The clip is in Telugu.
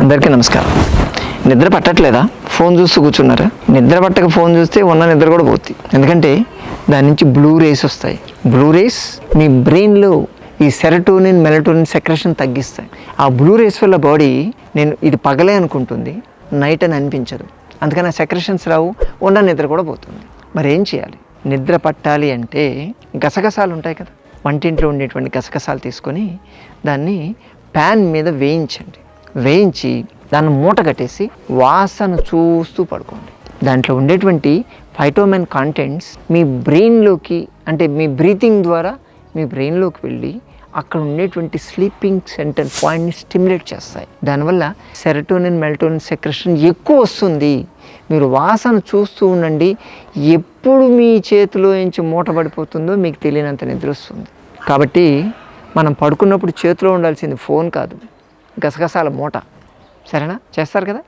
అందరికీ నమస్కారం. నిద్ర పట్టట్లేదా? ఫోన్ చూస్తూ కూర్చున్నారా? నిద్ర పట్టక ఫోన్ చూస్తే ఉన్న నిద్ర కూడా పోతుంది. ఎందుకంటే దాని నుంచి బ్లూ రేస్ వస్తాయి. బ్లూ రేస్ మీ బ్రెయిన్లో ఈ సెరటోనిన్ మెలటోనిన్ సెక్రెషన్ తగ్గిస్తాయి. ఆ బ్లూ రేస్ వల్ల బాడీ నేను ఇది పగలే అనుకుంటుంది, నైట్ అని అనిపించదు. అందుకని ఆ సెక్రెషన్స్ రావు, ఉన్న నిద్ర కూడా పోతుంది. మరి ఏం చేయాలి? నిద్ర పట్టాలి అంటే గసగసాలు ఉంటాయి కదా, వంటింట్లో ఉండేటువంటి గసగసాలు తీసుకొని దాన్ని ప్యాన్ మీద వేయించి దాన్ని మూట కట్టేసి వాసన చూస్తూ పడుకోండి. దాంట్లో ఉండేటువంటి ఫైటోమెన్ కాంటెంట్స్ మీ బ్రెయిన్లోకి, అంటే మీ బ్రీతింగ్ ద్వారా మీ బ్రెయిన్లోకి వెళ్ళి అక్కడ ఉండేటువంటి స్లీపింగ్ సెంటర్ పాయింట్ని స్టిమ్యులేట్ చేస్తాయి. దానివల్ల సెరటోనిన్ మెలటోనిన్ సెక్రెషన్ ఎక్కువ వస్తుంది. మీరు వాసన చూస్తూ ఉండండి. ఎప్పుడు మీ చేతిలో నుంచి మూట పడిపోతుందో మీకు తెలియనంత నిద్ర వస్తుంది. కాబట్టి మనం పడుకున్నప్పుడు చేతిలో ఉండాల్సింది ఫోన్ కాదు, గసగసాల మూట. సరేనా? చేస్తారు కదా?